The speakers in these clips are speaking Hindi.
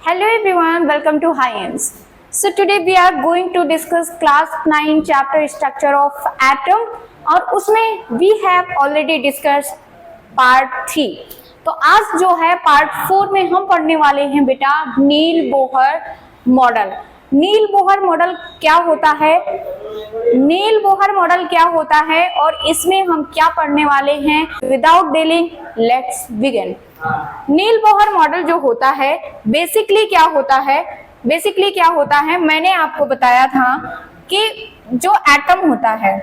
Hello everyone, welcome to HiEms. So today we are going to discuss class 9 chapter structure of atom और उसमें we have already discussed part 3. तो आज जो है part 4 में हम पढ़ने वाले हैं बेटा नील बोहर मॉडल. नील बोहर मॉडल क्या होता है, नील बोहर मॉडल क्या होता है और इसमें हम क्या पढ़ने वाले हैं. Without delaying let's begin. Niels Bohr model जो होता है बेसिकली क्या होता है, मैंने आपको बताया था कि जो एटम होता है,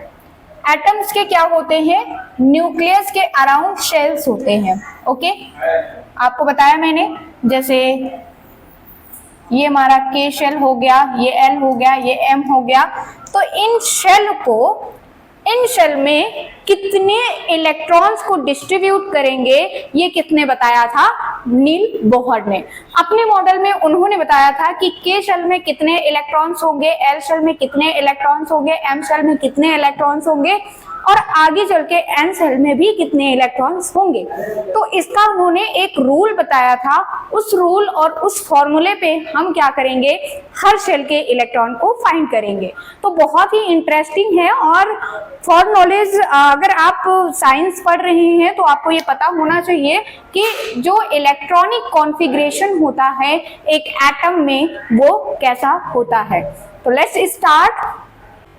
एटम्स के क्या होते हैं, न्यूक्लियस के अराउंड शेल्स होते हैं. ओके, आपको बताया मैंने, जैसे ये हमारा के शेल हो गया, ये एल हो गया, ये एम हो गया. तो इन शेल में कितने इलेक्ट्रॉन्स को डिस्ट्रीब्यूट करेंगे ये किसने बताया था, नील बोहर ने. अपने मॉडल में उन्होंने बताया था कि के शेल में कितने इलेक्ट्रॉन्स होंगे, एल शेल में कितने इलेक्ट्रॉन्स होंगे, एम शेल में कितने इलेक्ट्रॉन्स होंगे और आगे चल के एन शेल में भी कितने इलेक्ट्रॉन्स होंगे. तो इसका उन्होंने एक रूल बताया था. उस रूल और उस फॉर्मूले पे हम क्या करेंगे, हर शेल के इलेक्ट्रॉन को फाइंड करेंगे. तो बहुत ही इंटरेस्टिंग है और फॉर नॉलेज अगर आप साइंस पढ़ रहे हैं तो आपको ये पता होना चाहिए कि जो इलेक्ट्रॉनिक कॉन्फ़िगरेशन होता है एक एटम में वो कैसा होता है. तो लेट्स स्टार्ट.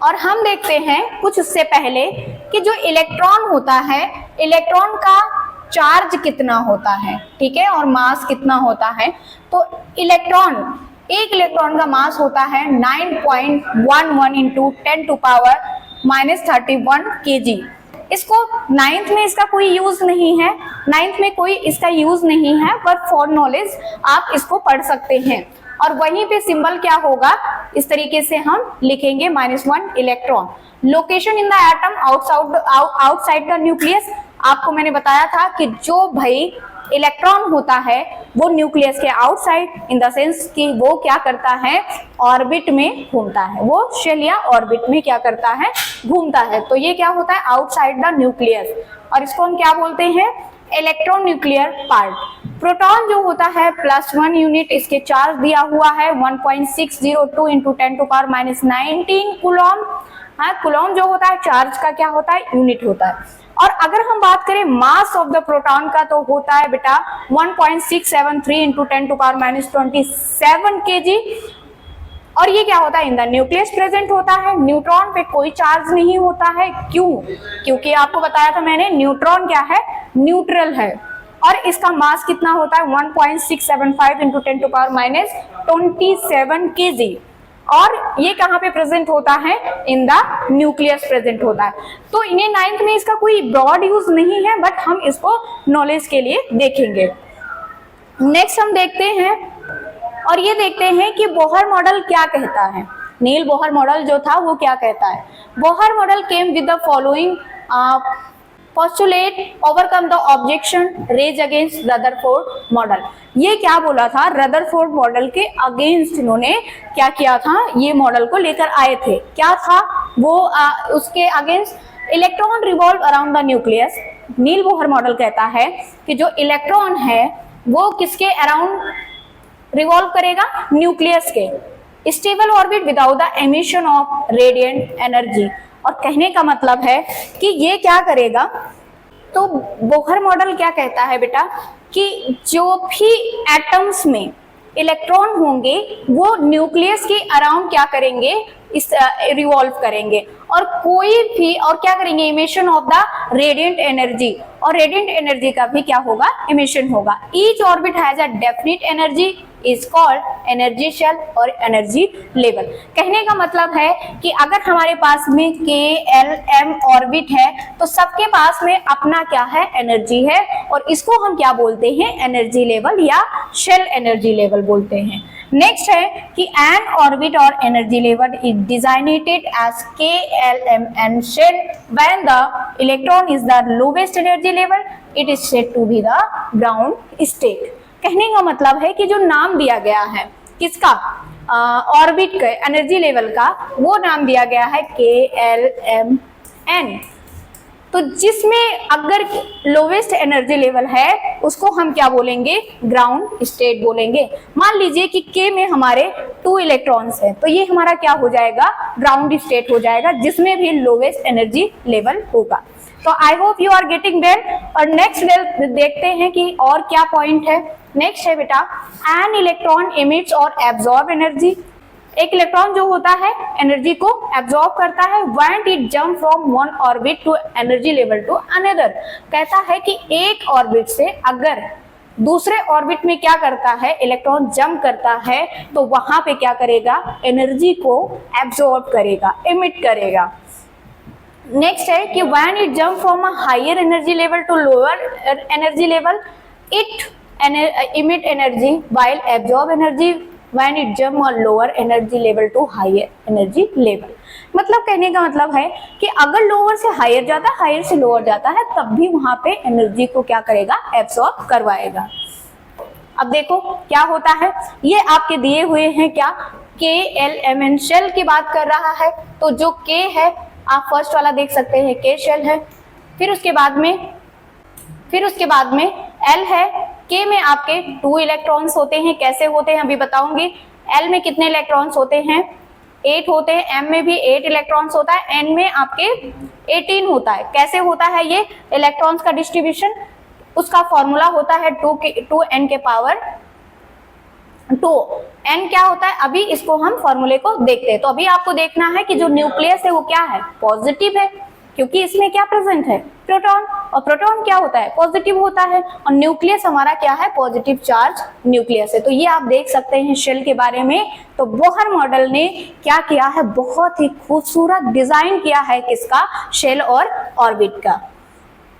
और हम देखते हैं कुछ उससे पहले कि जो इलेक्ट्रॉन होता है, इलेक्ट्रॉन का चार्ज कितना होता है, ठीक है, और मास कितना होता है. तो एक इलेक्ट्रॉन का मास होता है 9.11 इंटू 10 टू पावर -31 kg. इसको नाइन्थ में इसका कोई यूज नहीं है, नाइन्थ में कोई इसका यूज नहीं है, पर फॉर नॉलेज आप इसको पढ़ सकते हैं. और वहीं पे सिंबल क्या होगा, इस तरीके से हम लिखेंगे -1 electron. Location in the atom outside the nucleus. आपको मैंने बताया था कि जो भाई इलेक्ट्रॉन होता है वो न्यूक्लियस के आउटसाइड, इन द सेंस कि वो क्या करता है, ऑर्बिट में घूमता है. वो शेल या ऑर्बिट में क्या करता है, घूमता है. तो ये क्या होता है, आउटसाइड द न्यूक्लियस. और इसको हम क्या बोलते हैं, इलेक्ट्रॉन न्यूक्लियर पार्ट. प्रोटॉन जो होता है +1 यूनिट, इसके चार्ज दिया हुआ है 1.602 इंटू 10 टू पावर -19 कूलॉम. हाँ, कूलॉम जो होता है चार्ज का क्या होता है, यूनिट होता है. और अगर हम बात करें मास ऑफ द प्रोटॉन का तो होता है बेटा 1.673 इंटू 10 टू पावर -27 kg. और ये क्या होता है, इन द न्यूक्लियस प्रेजेंट होता है. न्यूट्रॉन पे कोई चार्ज नहीं होता है. क्यों, क्योंकि आपको बताया था मैंने न्यूट्रॉन क्या है, न्यूट्रल है. और इसका मास कितना होता है 1.675 इंटू 10 टू पावर -27 kg. और ये कहाँ पे प्रेजेंट होता है, इन द न्यूक्लियस प्रेजेंट होता है. तो इन्हें नाइन्थ में इसका कोई ब्रॉड यूज नहीं है, बट हम इसको नॉलेज के लिए देखेंगे. नेक्स्ट हम देखते हैं और ये देखते हैं कि बोहर मॉडल क्या कहता है. नील बोहर मॉडल जो था वो क्या कहता है. Bohr model came with the following postulate overcome the objection raised against Rutherford model. ये क्या बोला था, रदरफोर्ड मॉडल के अगेंस्ट इन्होंने क्या किया था, ये मॉडल को लेकर आए थे. क्या था वो, उसके against electron revolve around the nucleus. Niels Bohr model कहता है कि जो इलेक्ट्रॉन है वो किसके अराउंड रिवॉल्व करेगा, न्यूक्लियस के. Stable orbit without the emission of radiant energy. और कहने का मतलब है कि ये क्या करेगा, तो बोहर मॉडल क्या कहता है बेटा कि जो भी एटम्स में इलेक्ट्रॉन होंगे वो न्यूक्लियस के अराउंड क्या करेंगे, इस रिवॉल्व करेंगे. और कोई भी और क्या करेंगे, emission of the radiant energy. और रेडिएंट एनर्जी का भी क्या होगा, इमिशन होगा. Each orbit has a definite energy is called energy shell और एनर्जी लेवल. कहने का मतलब है कि अगर हमारे पास में के एल एम ऑर्बिट है तो सबके पास में अपना क्या है, एनर्जी है. और इसको हम क्या बोलते हैं, एनर्जी लेवल या शेल एनर्जी लेवल बोलते हैं. नेक्स्ट है कि एन ऑर्बिट और energy level is designated as K L M N shell when the electron is the lowest energy level it is said to be the ground state. कहने का मतलब है कि जो नाम दिया गया है किसका, ऑर्बिट के एनर्जी लेवल का, वो नाम दिया गया है के एल एम एन. तो जिसमें अगर लोवेस्ट एनर्जी लेवल है उसको हम क्या बोलेंगे, ग्राउंड स्टेट बोलेंगे। मान लीजिए कि K में हमारे 2 इलेक्ट्रॉन्स हैं, तो ये हमारा क्या हो जाएगा, ग्राउंड स्टेट हो जाएगा, जिसमें भी लोवेस्ट एनर्जी लेवल होगा। तो I hope you are getting that. और नेक्स्ट देखते हैं कि और क्या पॉइंट है। नेक्स्ट है बेटा, एन इलेक्ट्रॉन इमिट्स और एब्जॉर्ब एनर्जी। एक इलेक्ट्रॉन जो होता है एनर्जी को एब्जॉर्ब करता है when it jump from one orbit to energy level to another. कहता है कि एक ऑर्बिट से अगर दूसरे ऑर्बिट में क्या करता है, इलेक्ट्रॉन जंप करता है, तो वहां पे क्या करेगा, एनर्जी को एब्जॉर्ब करेगा, इमिट करेगा। नेक्स्ट है कि when it jump from a higher energy level to lower energy level it emit energy while absorb energy when it jump on lower energy level to higher energy level। मतलब कहने का मतलब है कि अगर लोअर से हायर जाता है, हायर से लोअर जाता है, तब भी वहां पे एनर्जी को क्या करेगा, एब्सॉर्ब करवाएगा। अब देखो क्या होता है, ये आपके दिए हुए हैं क्या, KLMN शेल की बात कर रहा है। तो जो K है आप फर्स्ट वाला देख सकते हैं, K शेल है। फिर उसके बाद में L है। K में आपके 2 इलेक्ट्रॉन्स होते हैं, कैसे होते हैं अभी बताऊंगी। L में कितने इलेक्ट्रॉन्स होते हैं, 8 होते हैं। M में भी 8 इलेक्ट्रॉन्स होता है। N में आपके 18 होता है। कैसे होता है ये इलेक्ट्रॉन्स का डिस्ट्रीब्यूशन, उसका फॉर्मूला होता है 2n के पावर 2। n क्या होता है, अभी इसको हम फॉर्मूले को देखते हैं। तो अभी आपको देखना है कि जो न्यूक्लियस है वो क्या है, पॉजिटिव है, क्योंकि इसमें क्या प्रेजेंट है, प्रोटॉन। और प्रोटॉन क्या होता है, पॉजिटिव होता है। और न्यूक्लियस हमारा क्या है, पॉजिटिव चार्ज न्यूक्लियस है। तो ये आप देख सकते हैं शेल के बारे में। तो बोहर मॉडल ने क्या किया है, बहुत ही खूबसूरत डिजाइन किया है किसका, शेल और ऑर्बिट का।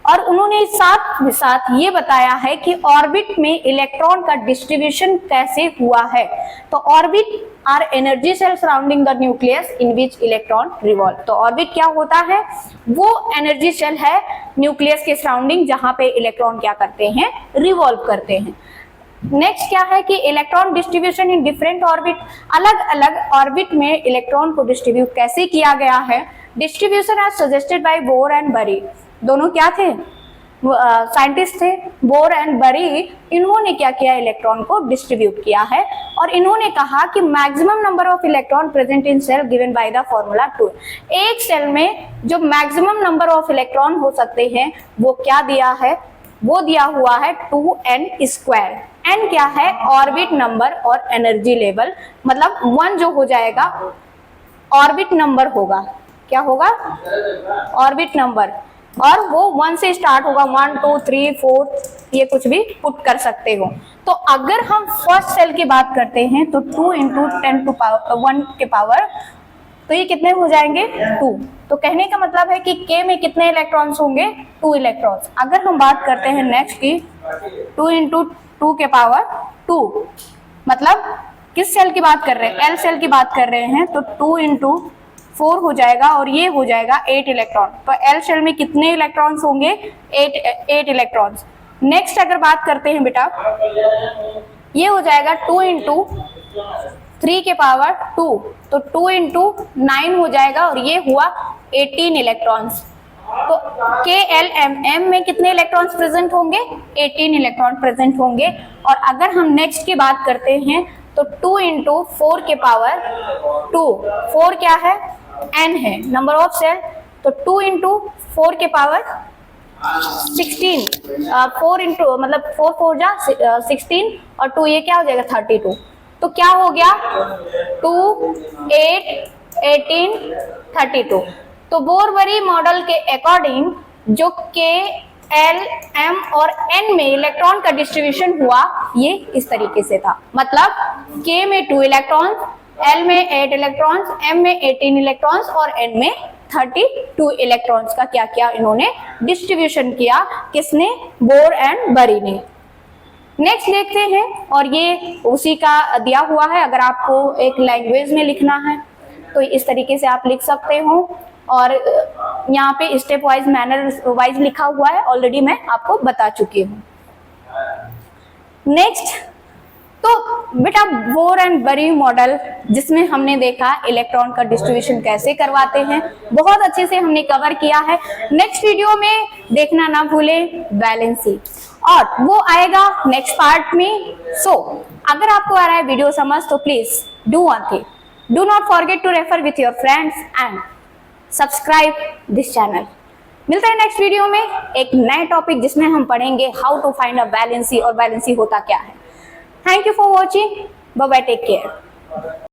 और उन्होंने साथ ये बताया है कि ऑर्बिट में इलेक्ट्रॉन का डिस्ट्रीब्यूशन कैसे हुआ है। तो orbit are energy shell surrounding the nucleus in which electron revolve. तो ऑर्बिट क्या होता है, वो एनर्जी सेल है न्यूक्लियस के सराउंडिंग जहां पे इलेक्ट्रॉन क्या करते हैं, रिवॉल्व करते हैं। नेक्स्ट क्या है कि electron distribution in different orbit, अलग अलग ऑर्बिट में इलेक्ट्रॉन को डिस्ट्रीब्यूट कैसे किया गया है। Distribution as suggested by Bohr and Bury. दोनों क्या थे, साइंटिस्ट थे, बोर एंड बरी। इन्होंने क्या किया, इलेक्ट्रॉन को डिस्ट्रीब्यूट किया है। और इन्होंने कहा कि maximum number of electron present in shell given by the formula 2। एक सेल में जो मैक्सिमम नंबर ऑफ इलेक्ट्रॉन हो सकते हैं वो क्या दिया है, वो दिया हुआ है 2n²। n क्या है, ऑर्बिट नंबर और एनर्जी लेवल, मतलब 1 जो हो जाएगा ऑर्बिट नंबर होगा, क्या होगा, ऑर्बिट नंबर। और वो 1 से स्टार्ट होगा, 1 2 3 4, ये कुछ भी पुट कर सकते हो। तो अगर हम फर्स्ट सेल की बात करते हैं तो 2 × 10⁻1 के पावर, तो ये कितने हो जाएंगे, 2। तो कहने का मतलब है कि K में कितने इलेक्ट्रॉन्स होंगे, 2 इलेक्ट्रॉन्स। अगर हम बात करते हैं नेक्स्ट की 2 × 2 के पावर 2, मतलब किस सेल की बात कर रहे हैं, L सेल की बात कर रहे हैं। तो 2 × 4 हो जाएगा और ये हो जाएगा 8 इलेक्ट्रॉन। तो L शेल में कितने इलेक्ट्रॉन्स होंगे, 8 इलेक्ट्रॉन्स। नेक्स्ट अगर बात करते हैं बेटा, ये हो जाएगा 2 × 3 के पावर 2, तो 2 × 9 हो जाएगा और ये हुआ 18 इलेक्ट्रॉन्स। तो KLMM में कितने इलेक्ट्रॉन्स प्रेजेंट होंगे, 18 इलेक्ट्रॉन प्रेजेंट होंगे। और अगर हम नेक्स्ट की बात करते हैं तो 2 × 4 के पावर 2, 4 क्या है, n है, नंबर ऑफ सेल। तो 2 × 4 के पावर 16, 4 × मतलब 4 4 जा 16 और 2 ये क्या हो जाएगा 32। तो क्या हो गया 2 8 18 32। तो बोर-बरी मॉडल के अकॉर्डिंग जो K L M और N में इलेक्ट्रॉन का डिस्ट्रीब्यूशन हुआ ये इस तरीके से था। मतलब K में 2 इलेक्ट्रॉन, L में 8 इलेक्ट्रॉन्स, M में 18 इलेक्ट्रॉन्स और N में 32 इलेक्ट्रॉन्स का क्या किया, इन्होंने डिस्ट्रीब्यूशन किया। किसने, बोर एंड बरी ने। नेक्स्ट देखते हैं, और ये उसी का दिया हुआ है। अगर आपको एक लैंग्वेज में लिखना है तो इस तरीके से आप लिख सकते हो। और यहाँ पे स्टेप वाइज, मैनर वाइज लिखा हुआ है, ऑलरेडी मैं आपको बता चुकी हूँ। नेक्स्ट तो बेटा बोर एंड बरी मॉडल जिसमें हमने देखा इलेक्ट्रॉन का डिस्ट्रीब्यूशन कैसे करवाते हैं, बहुत अच्छे से हमने कवर किया है। नेक्स्ट वीडियो में देखना ना भूले वैलेंसी, और वो आएगा नेक्स्ट पार्ट में। सो अगर आपको आ रहा है वीडियो समझ तो please do one thing, do not forget to refer with your friends and subscribe this channel. मिलते हैं नेक्स्ट वीडियो में एक नए टॉपिक जिसमें हम पढ़ेंगे how to find a valency और वैलेंसी होता क्या है। Thank you for watching, bye bye, take care.